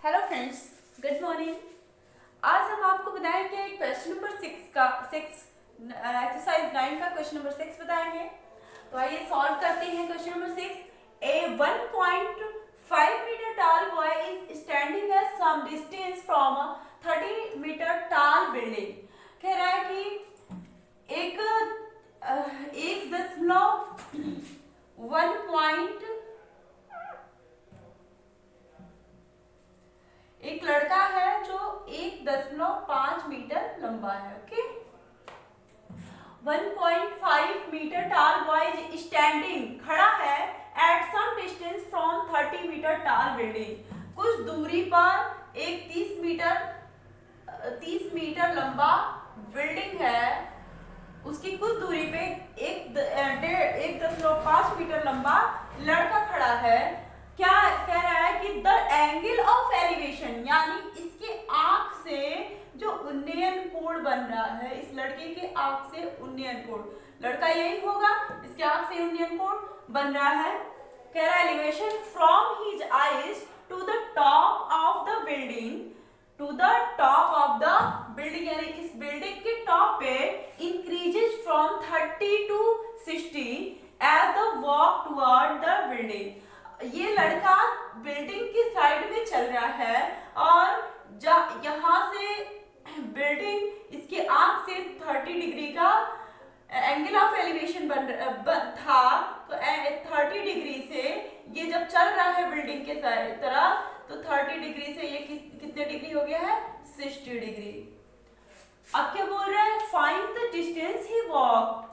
Hello friends, good morning. आज हम आपको बताएंगे क्वेश्चन नंबर 6 का एक्सरसाइज 9 का क्वेश्चन नंबर 6 बताएंगे। तो आइए सॉल्व करते हैं question number 6। A 1.5 metre tall boy is standing at some distance from a 30 metre tall building। कह रहा है कि एक दशमलव 1 एक लड़का है जो 1.5 मीटर लंबा है। Okay, 1.5 metre tall boy standing खड़ा है at some distance from 30 metre tall building. कुछ दूरी पर एक 30 मीटर लंबा बिल्डिंग है, उसकी कुछ दूरी पे 1.5 मीटर लंबा लड़का खड़ा है। क्या कह रहा है कि द एंगल ऑफ एलिवेशन, यानी इसके आंख से जो उन्नयन कोण बन रहा है, इस लड़के के आंख से उन्नयन कोण, लड़का यही होगा, इसके आंख से उन्नयन कोण बन रहा है। कह रहा है elevation from his eyes to the top of the building, to the top of the building, यानी इस बिल्डिंग के टॉप पे increases from 30 to 60 as the walk toward the building. ये लड़का बिल्डिंग की साइड में चल रहा है और यहाँ से बिल्डिंग इसके आंख से 30 डिग्री का एंगल ऑफ एलिवेशन था। तो 30 डिग्री से ये जब चल रहा है बिल्डिंग के तरफ, तो 30 डिग्री से ये कितने डिग्री हो गया है, 60 डिग्री। अब क्या बोल रहा है, find the distance he walk.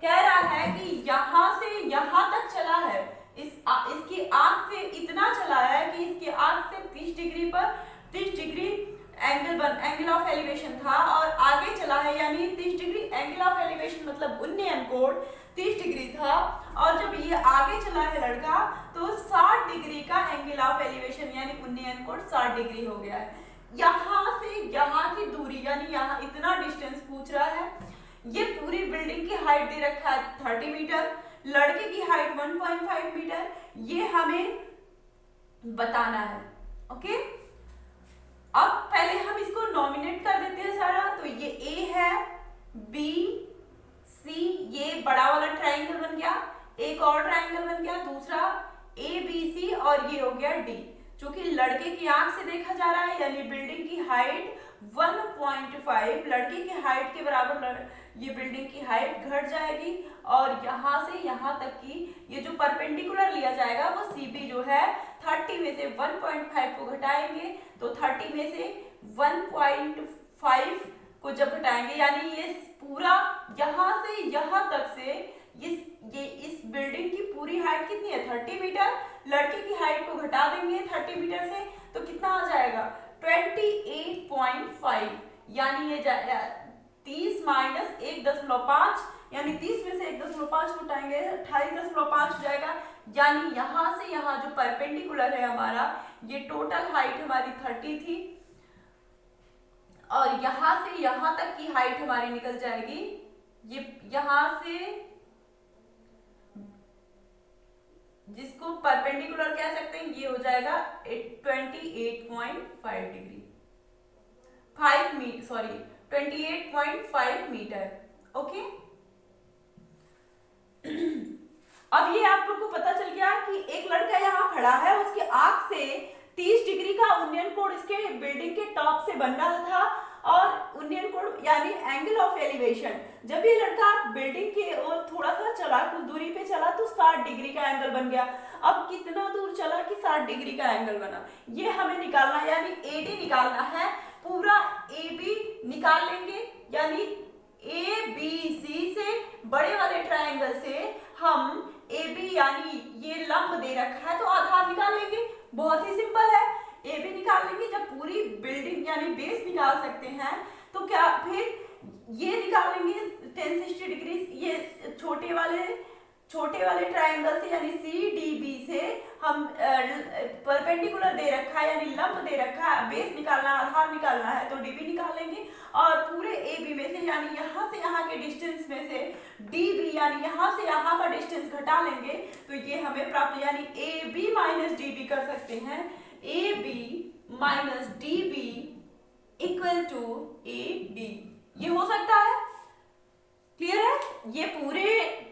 कह रहा है कि यहाँ से यहाँ तक चला है, इसकी आंख से इतना चला है कि इसकी आंख से 30 डिग्री पर 30 डिग्री एंगल ऑफ एलिवेशन था और आगे चला है, यानी 30 डिग्री एंगल ऑफ एलिवेशन मतलब उन्नयन कोण 30 डिग्री था। और जब ये आगे चला है लड़का, तो 60 डिग्री का एंगल ऑफ एलिवेशन यानी उन्नयन कोण 60 डिग्री हो गया है। यहाँ से यहाँ की दूरी, यानी यहाँ इतना डिस्टेंस पूछ रहा है। ये पूरी बिल्डिंग की हाइट दे रखा है 30 मीटर, लड़के की हाइट 1.5 मीटर, ये हमें बताना है। ओके, अब पहले हम इसको नॉमिनेट कर देते हैं सारा। तो ये ए है, बी, सी, ये बड़ा वाला ट्रायंगल बन गया, एक और ट्रायंगल बन गया दूसरा, ए बी सी, और ये हो गया डी। चूंकि लड़के की आंख से देखा जा रहा है, यानी बिल्डिंग की हाइट 1.5 लड़के की हाइट के बराबर ये बिल्डिंग की हाइट घट जाएगी, और यहाँ से यहाँ तक की ये जो परपेंडिकुलर लिया जाएगा वो CB जो है 30 में से 1.5 को घटाएंगे, तो 30 में से 1.5 को जब घटाएंगे, यानी ये पूरा यहाँ से यहाँ तक से इस बिल्डिंग की पूरी हाइट कितनी है, 30 मीटर। लड़के की हाइट को घटा देंगे 30 मीटर से, तो कितना आ जाएगा, 28.5, यानी ये 30 माइनस 1.5, यानी 30 में से 1.5 को घटाएंगे 28.5 हो जाएगा। यानी यहाँ से यहाँ जो परपेंडिकुलर है हमारा, ये टोटल हाइट हमारी 30 थी, और यहाँ से यहाँ तक की हाइट हमारी निकल जाएगी, ये यहाँ से जिसको परपेंडिकुलर कह सकते हैं, ये हो जाएगा 28.5 डिग्री 28.5 मीटर। ओके, अब ये आप लोग को पता चल गया कि एक लड़का यहाँ खड़ा है, उसकी आंख से 30 डिग्री का उन्नयन कोण इसके बिल्डिंग के टॉप से बन रहा था, और उन्नयन कोण यानी एंगल ऑफ एलिवेशन, जब ये लड़का बिल्डिंग के और थोड़ा सा चला, कुछ दूरी पे चला, तो 60 डिग्री का एंगल बन गया। अब कितना दूर चला कि 60 डिग्री का एंगल बना, ये हमें निकालना है, यानी AD निकालना है। पूरा AB निकाल लेंगे, यानी ABC से बड़े वाले ट्रायंगल से हम AB, यानी ये लंब दे रखा है तो आधार निकाल लेंगे। बहुत ही सिंपल है, AB निकाल लेंगे। जब पूरी बिल्डिंग यानी बेस निकाल सकते हैं, तो क्या फिर ये निकाल लेंगे 1060 डिग्री, ये छोटे वाले ट्रायंगल से, यानी CDB से हम परपेंडिकुलर दे रखा है, यानी लंब दे रखा है, बेस निकालना आधार निकालना है, तो DB निकाल लेंगे। और पूरे AB में से, यानी यहाँ से यहाँ के डिस्टेंस में से DB, यानी यहाँ से यहाँ का डिस्टेंस घटा लेंगे, तो ये हमें प्राप्त, यानी AB माइनस DB कर सकते हैं। AB minus D B equal to A D. ये हो सकता है, क्लियर है? ये पूरे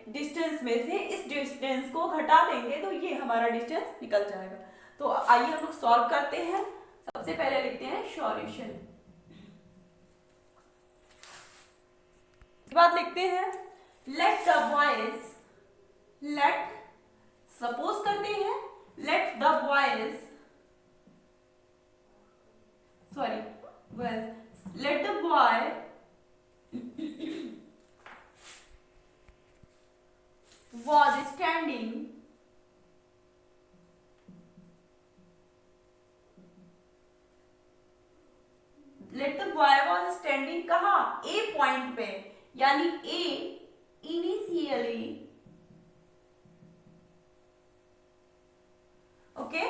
डिस्टेंस में से इस डिस्टेंस को घटा देंगे तो ये हमारा डिस्टेंस निकल जाएगा। तो आइए हम लोग सॉल्व करते हैं। सबसे पहले लिखते हैं सॉल्यूशन, बाद लिखते हैं let the boys, let suppose करते हैं let the boys, sorry well let the boy was standing let the boy was standing कहाँ? A पॉइंट पे, यानी A इनिशियली, ओके,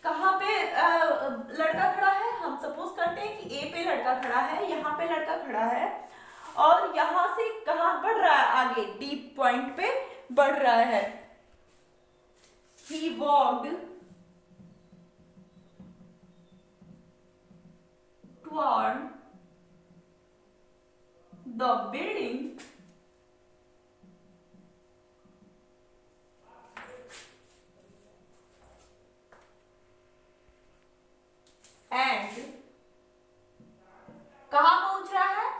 कहाँ पे लड़का खड़ा है? हम सपोज करते हैं कि A पे लड़का खड़ा है, यहाँ पे लड़का खड़ा है और यहां से कहां बढ़ रहा है? आगे डीप पॉइंट पे बढ़ रहा है। He walked toward the building and कहां पहुंच रहा है?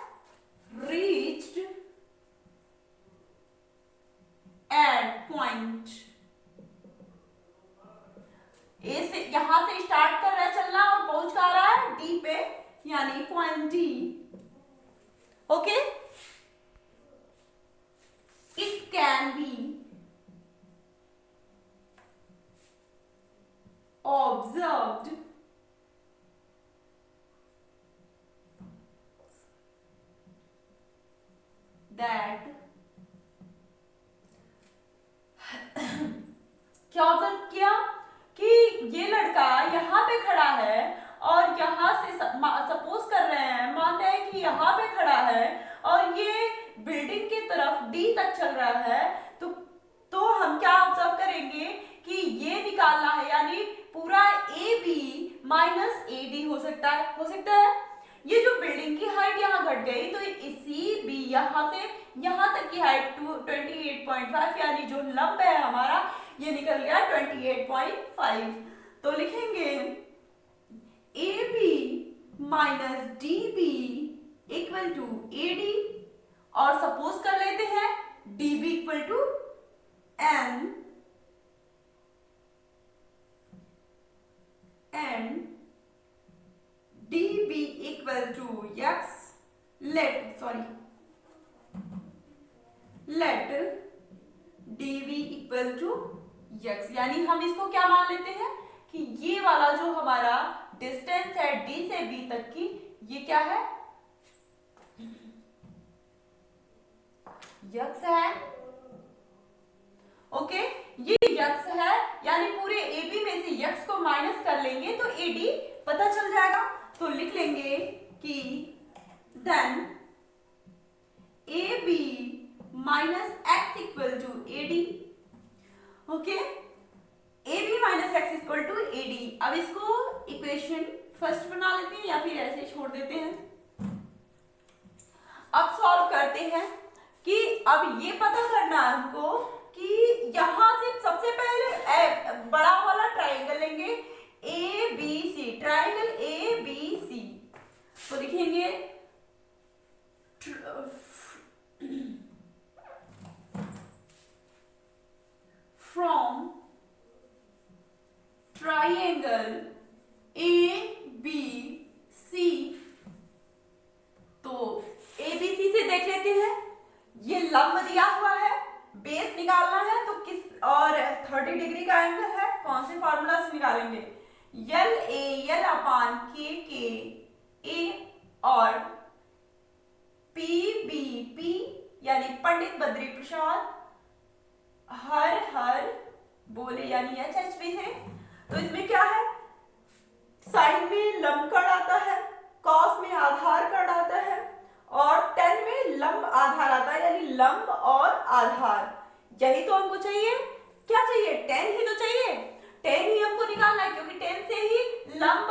Reached at point, ए से यहां से स्टार्ट कर रहा है चलना और पहुंच कर रहा है डी पे, यानी point D, okay. It can be observed that क्या ऑब्जर्व किया कि ये लड़का यहाँ पे खड़ा है और यहाँ से सपोज कर रहे हैं, मानते हैं कि यहाँ पे खड़ा है और ये बिल्डिंग की तरफ डी तक चल रहा है, तो हम क्या ऑब्जर्व करेंगे कि ये निकालना है, यानी पूरा A B minus A D हो सकता है, हो सकता है। ये जो बिल्डिंग की हाइट यहाँ घट गई तो इसी बी यहाँ से यहाँ तक की हाइट 28.5, यानी जो लंब है हमारा ये निकल गया 28.5। तो लिखेंगे A B minus D B equal to A D, और सपोज कर लेते हैं D B equal to N and D B equal to X, let D B equal to X, यानी हम इसको क्या मान लेते हैं कि ये वाला जो हमारा डिस्टेंस है डी से बी तक की, ये क्या है? यक्स है, ओके। ये यक्स है, यानी पूरे ए बी में से यक्स को माइनस कर लेंगे तो ए डी पता चल जाएगा। तो लिख लेंगे कि then A B minus X equal to A D, okay. A B minus X equal to A D. अब इसको इक्वेशन फर्स्ट बना लेते हैं या फिर ऐसे छोड़ देते हैं। अब सॉल्व करते हैं कि अब ये पता करना है हमको कि यहां से सबसे पहले बड़ा वाला ट्राइंगल लेंगे A B C, triangle A B C. तो लिखेंगे from triangle A B C, तो ए बी सी से देख लेते हैं, ये लंब दिया हुआ है, बेस निकालना है तो किस, और 30 डिग्री का एंगल है, कौन से फार्मूला से निकालेंगे? एल अपान के ए और पी बी पी, यानी पंडित बद्री प्रसाद हर बोले, यानी एच पी है। तो इसमें क्या है? साइन में लंब कण आता है, कॉस में आधार कण आता है और टेन में लंब आधार आता है, यानी लंब और आधार। यही तो हमको चाहिए। क्या चाहिए? टेन ही तो चाहिए। टेन ही हमको निकालना है क्योंकि टेन से ही लंब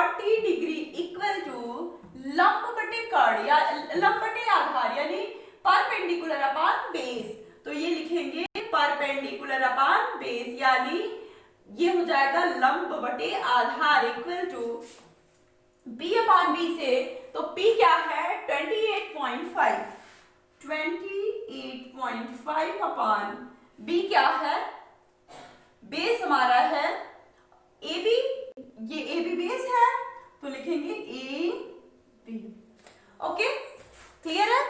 40 डिग्री इक्वल टू लंब बटे कर्ण या लंब बटे आधार यानी परपेंडिकुलर अपॉन बेस। तो ये लिखेंगे परपेंडिकुलर अपॉन बेस यानी ये हो जाएगा लंब बटे आधार equal to P upon B से। तो P क्या है 28.5 अपॉन B क्या है, बेस हमारा है AB, ये AB बेस है तो लिखेंगे AB। ओके क्लियर है,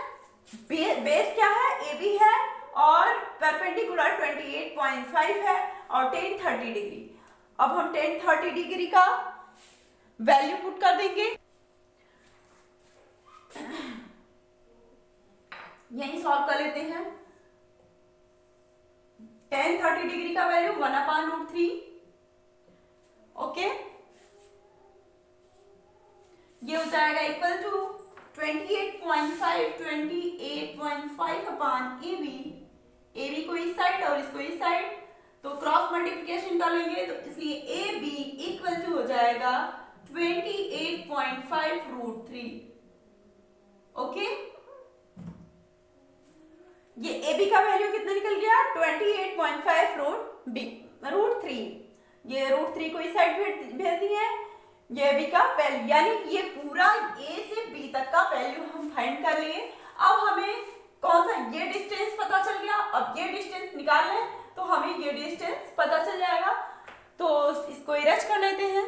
बेस क्या है AB है और परपेंडिकुलर 28.5 है और tan 30 डिग्री। अब हम tan 30 डिग्री का वैल्यू पुट कर देंगे, यही सॉल्व कर लेते हैं। tan 30 डिग्री का वैल्यू 1/√3। ओके ये हो जाएगा equal to 28.5 upon AB। AB को इस साइड और इसको इस साइड, तो क्रॉस मल्टीप्लिकेशन डालेंगे तो इसलिए AB इक्वल टू हो जाएगा 28.5√3। ओके ये AB का वैल्यू कितना निकल गया 28.5√3। ये √3 को इस साइड भेज दिए, ये B का वैल्यू यानी ये पूरा A से B तक का वैल्यू हम फाइंड कर लिए। अब हमें कौन सा ये डिस्टेंस पता चल गया, अब ये डिस्टेंस निकाल लें तो हमें ये डिस्टेंस पता चल जाएगा। तो इसको इरेज कर लेते हैं,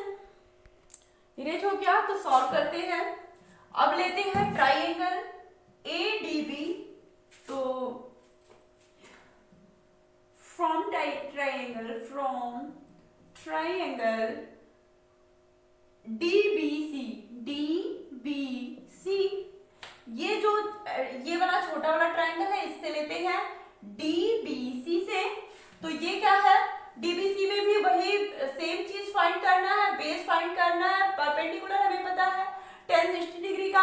इरेज हो गया तो सॉल्व करते हैं। अब लेते हैं ट्राइंगल ADB। तो फ्रॉम ट्राइंगल DBC ये वाला छोटा वाला ट्राइंगल है, इससे लेते हैं DBC से। तो ये क्या है DBC में भी वही सेम चीज फाइंड करना है, बेस फाइंड करना है, परपेंडिकुलर हमें पता है। tan 60 डिग्री का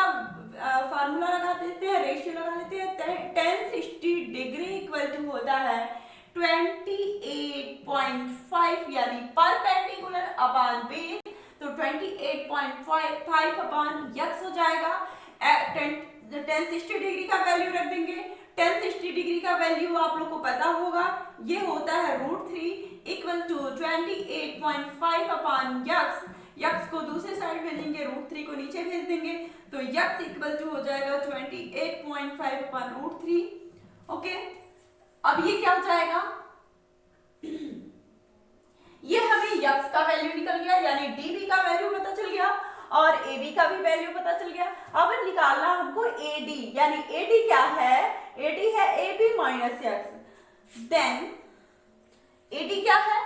फार्मूला लगा देते हैं, रेशियो लगा देते हैं। tan 60 डिग्री इक्वल टू होता है 28.5 यानी परपेंडिकुलर अपॉन बेस, तो 28.5 अपॉन x हो जाएगा। tan 60 डिग्री का वैल्यू रख देंगे, tan 60 डिग्री का वैल्यू आप लोग को पता होगा, ये होता है √3 इक्वल टू 28.5 अपॉन x को दूसरे साइड भेजेंगे, √3 को नीचे भेज देंगे, तो x इक्वल टू हो जाएगा 28.5 अपॉन √3। ओके अब ये क्या हो जाएगा, ये हमें x का वैल्यू निकल गया यानी DB का वैल्यू पता चल गया और AB का भी वैल्यू पता चल गया। अब निकालना हमको AD यानी AD क्या है, AD है AB minus x। Then AD क्या है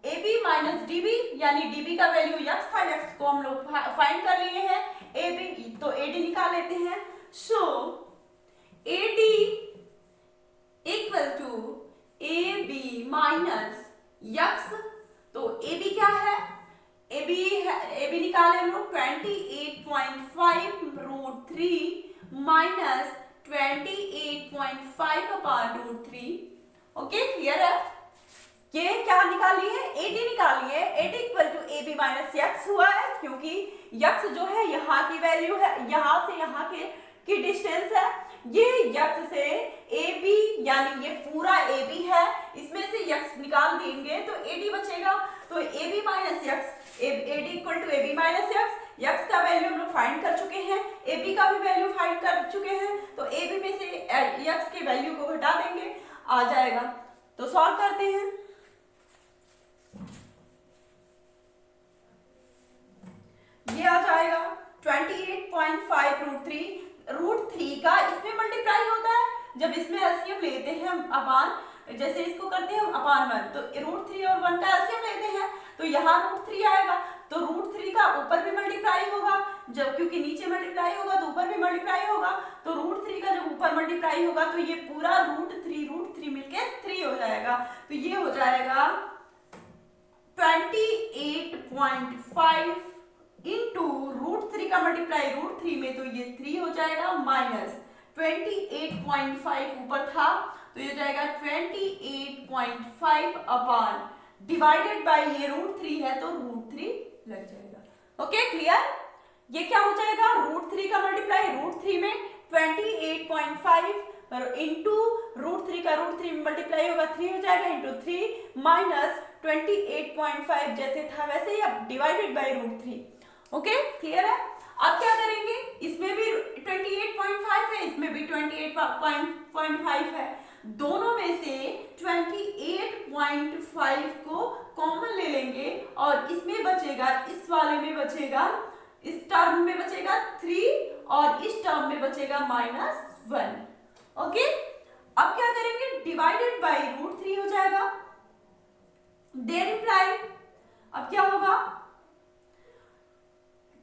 AB माइनस DB यानी DB का वैल्यू x था, x को हम लोग फाइंड कर लिए हैं AB, तो AD निकाल लेते हैं। So AD equal to AB minus x। तो AB क्या है, AB निकाले हम लोग 28.5√3 माइनस 28.5 अपॉन √3। ओके क्लियर है, ये क्या निकाल लिए हैं AD निकाल लिए, AD equal to AB minus x हुआ है क्योंकि x जो है यहाँ की वैल्यू है, यहाँ से यहाँ की डिस्टेंस है, ये x से AB यानी ये पूरा AB है, इसमें से x निकाल देंगे तो AD बचेगा। तो AB minus x, AD equal to AB minus x का वैल्यू हम लोग फाइंड कर चुके हैं, AB का भी वैल्यू फाइंड कर चुके हैं, तो AB में से x के वैल्यू को घटा देंगे, आ जाएगा। तो सॉल्व करते हैं। ये आ जाएगा 28.5√3 का इसमें मल्टीप्लाई होता है, जब इसमें एलसीएम लेते हैं हम अपान, जैसे इसको करते हैं हम अपान 1, तो √3 और 1 का एलसीएम लेते हैं तो यहाँ √3 आएगा, तो √3 का ऊपर भी मल्टीप्लाई होगा, जब क्योंकि नीचे मल्टीप्लाई होगा तो ऊपर भी मल्टीप्लाई होगा, तो √3 का जब ऊपर मल्टीप्लाई होगा तो ये पूरा √3 मिलके 3 हो जाएगा, तो ये हो जाएगा 28.5 इंटू √3 का मल्टीप्लाई √3 में, तो ये 3 हो जाएगा, माइनस 28.5 ऊपर था तो ये जाएगा 28.5 अपॉन डिवाइडेड बाय ये √3 है तो √3 लग जाएगा। Okay clear. ये क्या हो जाएगा, √3 का मल्टीप्लाई √3 में 28.5 इंटू √3 का √3 में मल्टीप्लाई होगा 3 हो जाएगा, इंटू 3 माइनस 28.5 जैसे था वैसे ही, अब डिवाइडेड बाई √3। ओके क्लियर है। अब क्या करेंगे, इसमें भी 28.5 है, इसमें भी 28.5 है, दोनों में से 28.5 को कॉमन ले लेंगे और इसमें बचेगा, इस वाले में बचेगा, इस टर्म में बचेगा 3 और इस टर्म में बचेगा -1। ओके, अब क्या करेंगे, डिवाइडेड बाई √3 हो जाएगा, देयर इंप्लाई, अब क्या होगा,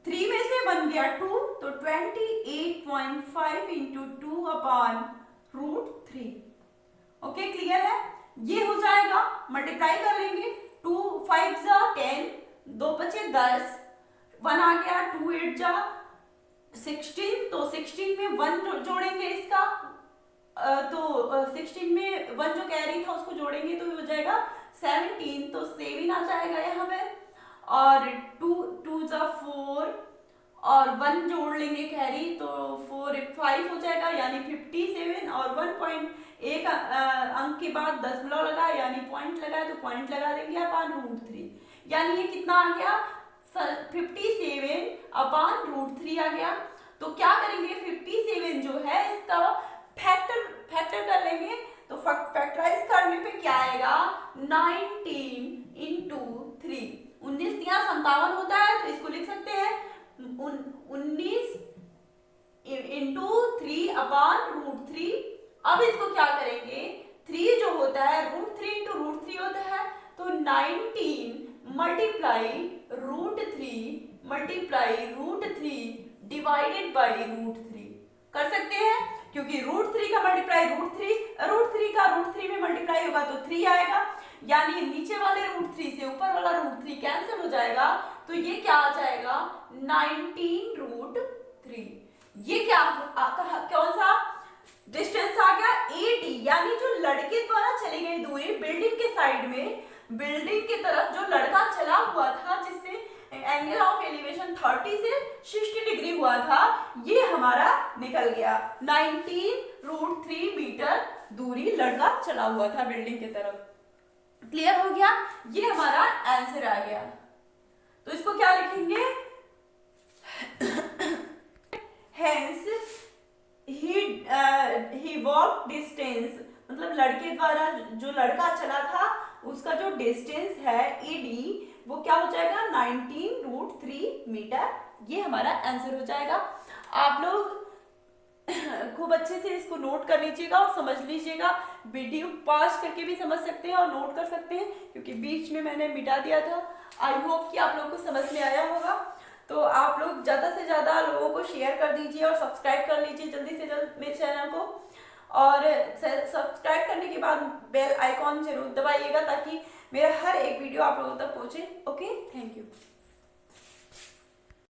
3 में से 1 गया 2, तो 28.5 इंटू 2 अपॉन √3। ओके क्लियर है। ये हो जाएगा, मल्टीप्लाई कर लेंगे, 2 5 जा 10, 2 बचे 10, 1 आ गया, 2 8 जा 16, तो 16 में 1 जोड़ेंगे इसका, तो 16 में 1 जो कैरी था उसको जोड़ेंगे तो हो जाएगा 17, तो 7 आ जाएगा यहाँ पे, और 2 2 जा 4 और 1 जोड़ लेंगे कैरी, तो 4 5 हो जाएगा, यानी 57, और 1.1 अंक के बाद दशमलव लगा यानी पॉइंट लगा, तो पॉइंट लगा देंगे अपॉन √3, यानी ये कितना आ गया, 57 अपॉन √3 आ गया। तो क्या करेंगे, 57 जो है इसका फैक्टर कर लेंगे, तो फैक्टराइज करने पे क्या आएगा, 19 इंटू 3, 19 या 57 होता है, तो इसको लिख सकते हैं 19 इंटू 3 अपॉन √3। अब इसको क्या करेंगे, 3 जो होता है √3 इंटू √3 होता है, तो 19 मल्टीप्लाई √3 डिवाइडेड बाई √3 कर सकते हैं, क्योंकि √3 का मल्टीप्लाई √3 का √3 में मल्टीप्लाई होगा तो 3 आएगा, यानी नीचे वाले √3 से ऊपर वाला √3 कैंसिल हो जाएगा, तो ये क्या आ जाएगा, 19√3। ये क्या कौन सा डिस्टेंस आ गया, AD, यानी जो लड़के द्वारा चली गई दूरी बिल्डिंग के साइड में, बिल्डिंग की तरफ जो लड़का चला हुआ था, जिससे एंगल ऑफ एलिवेशन 30 से 60 डिग्री हुआ था, ये हमारा निकल गया, 19√3 मीटर दूरी लड़का चला हुआ था बिल्डिंग की तरफ। क्लियर हो गया, ये हमारा आंसर आ गया। तो इसको क्या लिखेंगे, हेंस ही वॉक डिस्टेंस, मतलब लड़के द्वारा जो लड़का चला था उसका जो डिस्टेंस है AD, वो क्या हो जाएगा, 19√3 मीटर। ये हमारा आंसर हो जाएगा। आप लोग खूब अच्छे से इसको नोट कर लीजिएगा और समझ लीजिएगा, वीडियो पॉज करके भी समझ सकते हैं और नोट कर सकते हैं, क्योंकि बीच में मैंने मिटा दिया था। आई होप कि आप लोगों को समझ में आया होगा। तो आप लोग ज़्यादा से ज़्यादा लोगों को शेयर कर दीजिए और सब्सक्राइब कर लीजिए जल्दी से जल्द मेरे चैनल को, और सब्सक्राइब करने के बाद बेल आइकॉन जरूर दबाइएगा, ताकि मेरा हर एक वीडियो आप लोगों तक पहुँचे। Okay, thank you.